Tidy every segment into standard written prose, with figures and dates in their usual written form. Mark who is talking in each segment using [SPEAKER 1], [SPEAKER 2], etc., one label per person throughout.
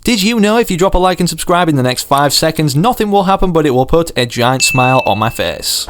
[SPEAKER 1] Did you know if you drop a like and subscribe in the next 5 seconds, nothing will happen but it will put a giant smile on my face?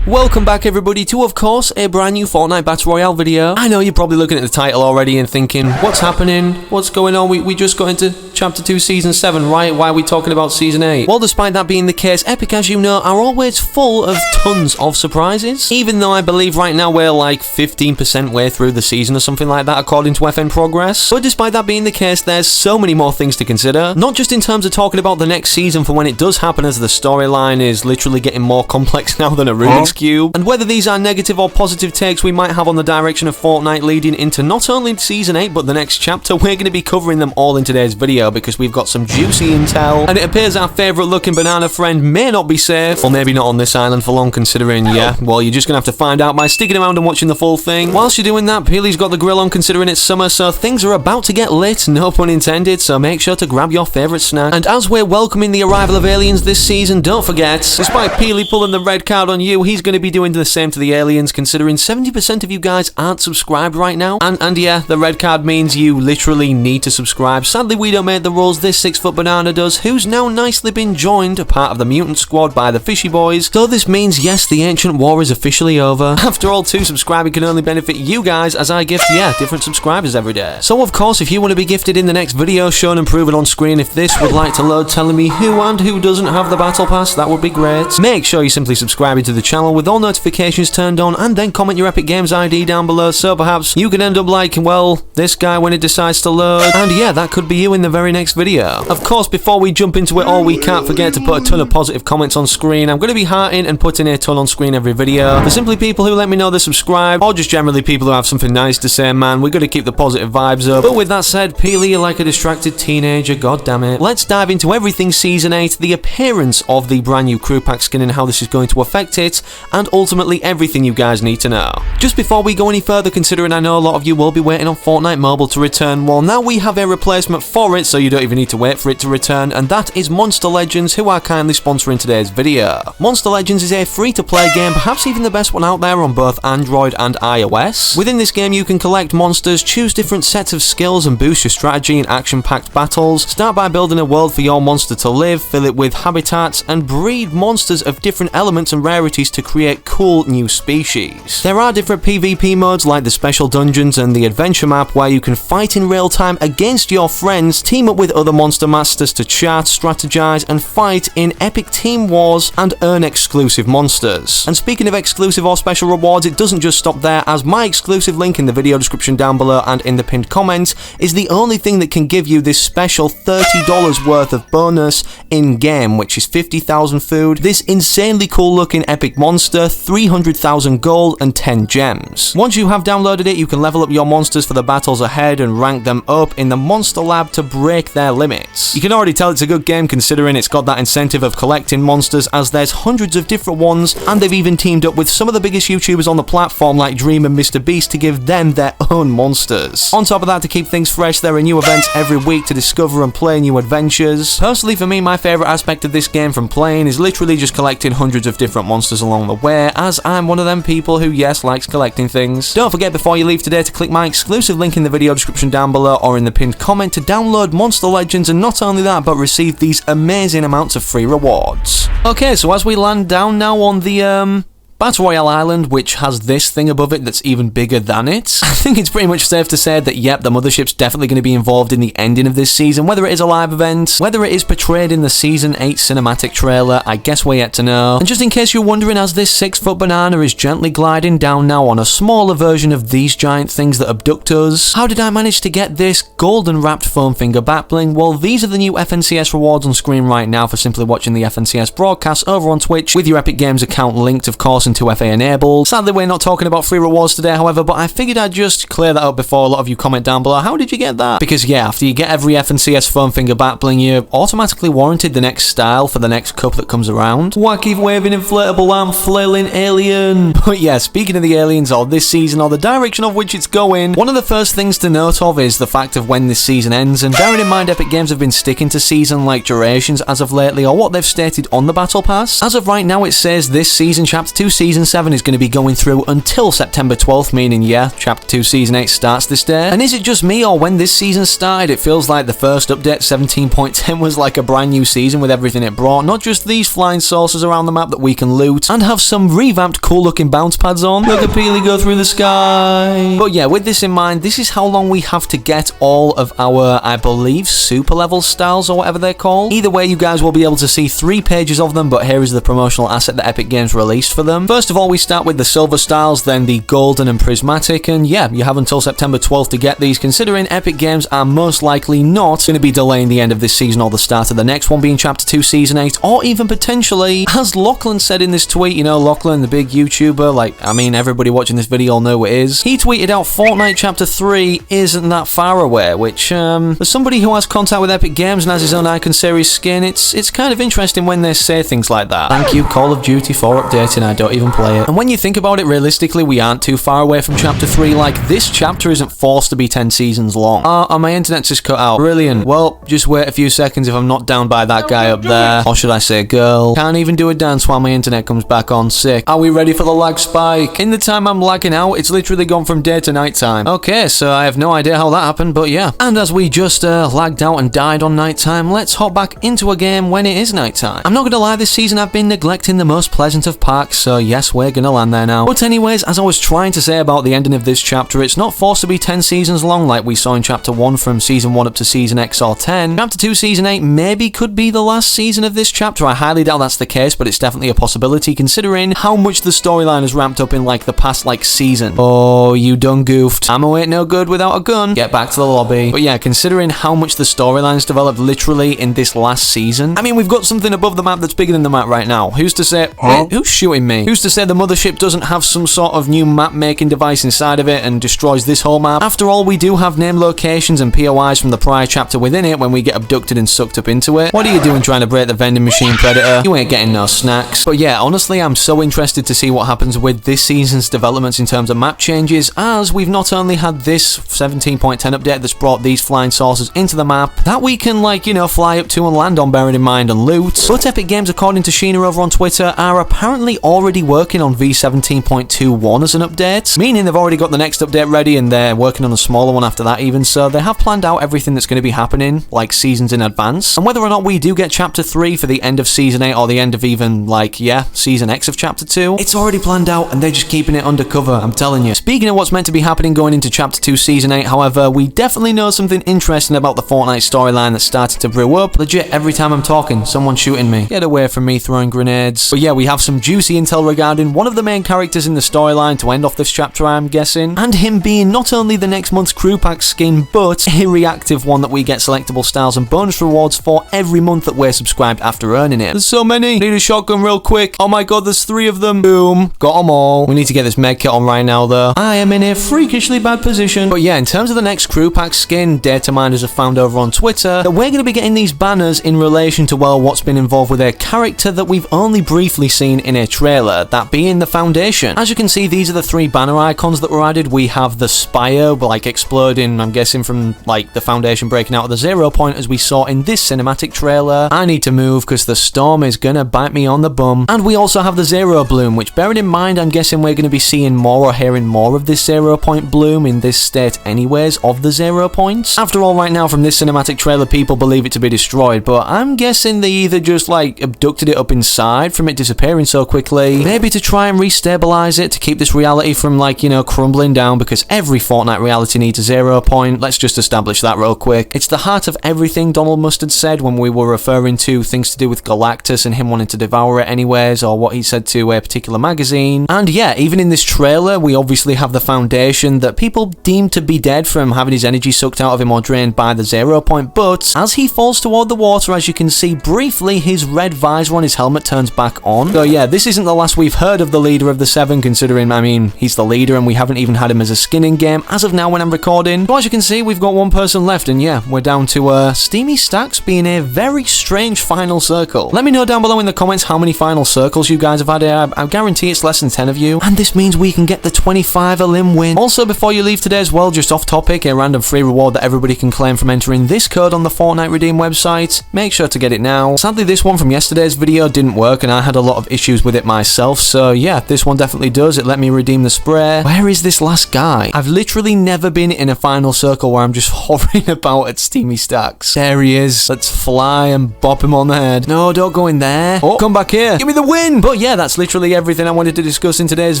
[SPEAKER 1] Welcome back everybody to, of course, a brand new Fortnite Battle Royale video. I know you're probably looking at the title already and thinking, what's happening? What's going on? We just got into Chapter 2 Season 7, right? Why are we talking about Season 8? Well, despite that being the case, Epic, as you know, are always full of tons of surprises. Even though I believe right now we're like 15% way through the season or something like that according to FN Progress. But despite that being the case, there's so many more things to consider. Not just in terms of talking about the next season for when it does happen, as the storyline is literally getting more complex now than a Rubik's Cube, and whether these are negative or positive takes we might have on the direction of Fortnite leading into not only Season 8 but the next chapter. We're going to be covering them all in today's video because we've got some juicy intel, and it appears our favourite looking banana friend may not be safe, or maybe not on this island for long, considering, yeah, well, you're just going to have to find out by sticking around and watching the full thing. Whilst you're doing that, Peely's got the grill on considering it's summer, so things are about to get lit, no pun intended, so make sure to grab your favourite snack. And as we're welcoming the arrival of aliens this season, don't forget, despite Peely pulling the red card on you, he's going to be doing the same to the aliens, considering 70% of you guys aren't subscribed right now. And yeah, the red card means you literally need to subscribe. Sadly, we don't make the rules, this 6-foot banana does, who's now nicely been joined, a part of the mutant squad, by the fishy boys. So this means, yes, the ancient war is officially over. After all, 2 subscribing can only benefit you guys, as I gift, yeah, different subscribers every day. So of course, if you want to be gifted in the next video shown and proven on screen, if this would like to load telling me who and who doesn't have the battle pass, that would be great. Make sure you simply subscribe to the channel with all notifications turned on, and then comment your Epic Games ID down below, so perhaps you can end up like, well, this guy when it decides to load, and yeah, that could be you in the very next video. Of course, before we jump into it all, we can't forget to put a ton of positive comments on screen. I'm going to be hearting and putting a ton on screen every video. For simply people who let me know they're subscribed, or just generally people who have something nice to say, man, we've got to keep the positive vibes up. But with that said, Peely, you're like a distracted teenager, god damn it. Let's dive into everything Season 8, the appearance of the brand new crew pack skin and how this is going to affect it, and ultimately everything you guys need to know. Just before we go any further, considering I know a lot of you will be waiting on Fortnite Mobile to return, well, now we have a replacement for it, so you don't even need to wait for it to return, and that is Monster Legends, who are kindly sponsoring today's video. Monster Legends is a free-to-play game, perhaps even the best one out there on both Android and iOS. Within this game, you can collect monsters, choose different sets of skills, and boost your strategy in action-packed battles. Start by building a world for your monster to live, fill it with habitats, and breed monsters of different elements and rarities to create cool new species. There are different PvP modes like the special dungeons and the adventure map, where you can fight in real time against your friends, team up with other monster masters to chat, strategize, and fight in epic team wars and earn exclusive monsters. And speaking of exclusive or special rewards, it doesn't just stop there, as my exclusive link in the video description down below and in the pinned comment is the only thing that can give you this special $30 worth of bonus in-game, which is 50,000 food, this insanely cool looking epic monster, 300,000 gold, and 10 gems. Once you have downloaded it, you can level up your monsters for the battles ahead and rank them up in the monster lab to break their limits. You can already tell it's a good game considering it's got that incentive of collecting monsters, as there's hundreds of different ones, and they've even teamed up with some of the biggest YouTubers on the platform like Dream and Mr. Beast to give them their own monsters. On top of that, to keep things fresh, there are new events every week to discover and play new adventures. Personally, for me, my favourite aspect of this game from playing is literally just collecting hundreds of different monsters along the way, as I'm one of them people who, yes, likes collecting things. Don't forget before you leave today to click my exclusive link in the video description down below or in the pinned comment to download Monster Legends, and not only that, but receive these amazing amounts of free rewards. Okay, so as we land down now on the Battle Royale Island, which has this thing above it that's even bigger than it, I think it's pretty much safe to say that, yep, the mothership's definitely going to be involved in the ending of this season. Whether it is a live event, whether it is portrayed in the Season 8 cinematic trailer, I guess we're yet to know. And just in case you're wondering, as this 6-foot banana is gently gliding down now on a smaller version of these giant things that abduct us, how did I manage to get this golden wrapped foam finger back bling? Well, these are the new FNCS rewards on screen right now for simply watching the FNCS broadcast over on Twitch with your Epic Games account linked, of course, into FA enabled. Sadly, we're not talking about free rewards today, however, but I figured I'd just clear that up before a lot of you comment down below, how did you get that? Because yeah, after you get every FNCS foam finger back bling, you're automatically warranted the next style for the next cup that comes around. Wacky waving inflatable arm flailing alien. But yeah, speaking of the aliens or this season or the direction of which it's going, one of the first things to note of is the fact of when this season ends, and bearing in mind Epic Games have been sticking to season-like durations as of lately, or what they've stated on the Battle Pass. As of right now, it says this season Chapter 2 Season 7 is going to be going through until September 12th, meaning, yeah, Chapter 2 Season 8 starts this day. And is it just me, or when this season started, it feels like the first update, 17.10, was like a brand new season with everything it brought? Not just these flying saucers around the map that we can loot, and have some revamped cool looking bounce pads on. Look at Peely go through the sky. But yeah, with this in mind, this is how long we have to get all of our, I believe, super level styles, or whatever they're called. Either way, you guys will be able to see 3 pages of them, but here is the promotional asset that Epic Games released for them. First of all, we start with the silver styles, then the golden and prismatic, and yeah, you have until September 12th to get these, considering Epic Games are most likely not going to be delaying the end of this season or the start of the next one, being Chapter 2 Season 8, or even potentially, as Lachlan said in this tweet, you know, Lachlan, the big YouTuber, like, I mean, everybody watching this video will know what it is. He tweeted out Fortnite Chapter 3 isn't that far away, which, for somebody who has contact with Epic Games and has his own Icon series skin, it's kind of interesting when they say things like that. Thank you, Call of Duty, for updating. I don't even play it. And when you think about it realistically, we aren't too far away from Chapter 3. Like, this chapter isn't forced to be 10 seasons long. My internet's just cut out. Brilliant. Well, just wait a few seconds if I'm not down by that guy up there. Or should I say girl. Can't even do a dance while my internet comes back on. Sick. Are we ready for the lag spike? In the time I'm lagging out, it's literally gone from day to night time. Okay, so I have no idea how that happened, but yeah. And as we just lagged out and died on night time, let's hop back into a game when it is night time. I'm not gonna lie, this season I've been neglecting the most pleasant of parks, so yes, we're gonna land there now. But anyways, as I was trying to say about the ending of this chapter, it's not forced to be 10 seasons long like we saw in Chapter 1 from Season 1 up to Season X or 10. Chapter 2 Season 8 maybe could be the last season of this chapter. I highly doubt that's the case, but it's definitely a possibility considering how much the storyline has ramped up in like the past season. Oh, you done goofed. Ammo ain't no good without a gun. Get back to the lobby. But yeah, considering how much the storyline's developed literally in this last season, I mean, we've got something above the map that's bigger than the map right now. Who's to say... Wait, who's shooting me? Who's to say the mothership doesn't have some sort of new map-making device inside of it and destroys this whole map? After all, we do have name locations and POIs from the prior chapter within it when we get abducted and sucked up into it. What are you doing trying to break the vending machine, Predator? You ain't getting no snacks. But yeah, honestly, I'm so interested to see what happens with this season's developments in terms of map changes, as we've not only had this 17.10 update that's brought these flying saucers into the map that we can, like, you know, fly up to and land on, bearing in mind, and loot. But Epic Games, according to Sheena over on Twitter, are apparently already working on V17.21 as an update, meaning they've already got the next update ready and they're working on a smaller one after that even, so they have planned out everything that's going to be happening, like, seasons in advance. And whether or not we do get Chapter 3 for the end of Season 8 or the end of even, like, yeah, Season X of Chapter 2, it's already planned out and they're just keeping it undercover, I'm telling you. Speaking of what's meant to be happening going into Chapter 2 Season 8, however, we definitely know something interesting about the Fortnite storyline that's started to brew up. Legit, every time I'm talking, someone's shooting me. Get away from me throwing grenades. But yeah, we have some juicy intel regarding one of the main characters in the storyline to end off this chapter, I'm guessing, and him being not only the next month's crew pack skin, but a reactive one that we get selectable styles and bonus rewards for every month that we're subscribed after earning it. There's so many. Need a shotgun real quick. Oh my god, there's 3 of them. Boom. Got them all. We need to get this medkit on right now though. I am in a freakishly bad position. But yeah, in terms of the next crew pack skin, dataminers have found over on Twitter that we're going to be getting these banners in relation to, well, what's been involved with a character that we've only briefly seen in a trailer, that being the Foundation. As you can see, these are the 3 banner icons that were added. We have the Spire, like, exploding, I'm guessing from, like, the Foundation breaking out of the 0 point as we saw in this cinematic trailer. I need to move because the storm is gonna bite me on the bum. And we also have the 0 bloom, which, bearing in mind, I'm guessing we're going to be seeing more or hearing more of this 0 point bloom in this state anyways of the 0 points. After all, right now from this cinematic trailer, people believe it to be destroyed, but I'm guessing they either just, like, abducted it up inside from it disappearing so quickly, maybe to try and restabilize it to keep this reality from, like, you know, crumbling down, because every Fortnite reality needs a 0 point. Let's just establish that real quick. It's the heart of everything, Donald Mustard said when we were referring to things to do with Galactus and him wanting to devour it anyways, or what he said to a particular magazine. And yeah, even in this trailer, we obviously have the Foundation that people deem to be dead from having his energy sucked out of him or drained by the 0 point, but as he falls toward the water, as you can see briefly, his red visor on his helmet turns back on. So yeah, this isn't the last we've heard of the leader of the 7, considering, I mean, he's the leader and we haven't even had him as a skin in game as of now when I'm recording. So as you can see, we've got 1 person left, and yeah, we're down to Steamy Stacks being a very strange final circle. Let me know down below in the comments how many final circles you guys have had here. I guarantee it's less than 10 of you, and this means we can get the 25 elim win. Also, before you leave today as well, just off topic, a random free reward that everybody can claim from entering this code on the Fortnite Redeem website. Make sure to get it now. Sadly, this one from yesterday's video didn't work, and I had a lot of issues with it myself, health, so yeah, this one definitely does. It let me redeem the spray. Where is this last guy? I've literally never been in a final circle where I'm just hovering about at steamy stacks. There he is. Let's fly and bop him on the head. No, don't go in there. Oh, come back here. Give me the win. But yeah, that's literally everything I wanted to discuss in today's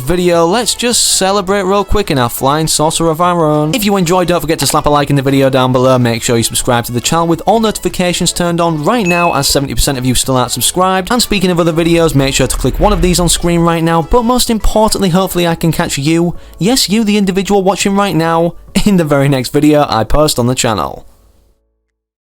[SPEAKER 1] video. Let's just celebrate real quick in our flying saucer of our own. If you enjoyed, don't forget to slap a like in the video down below. Make sure you subscribe to the channel with all notifications turned on right now, as 70% of you still aren't subscribed. And speaking of other videos, make sure to click one of these on screen right now. But most importantly, hopefully I can catch you, yes, you, the individual watching right now, in the very next video I post on the channel.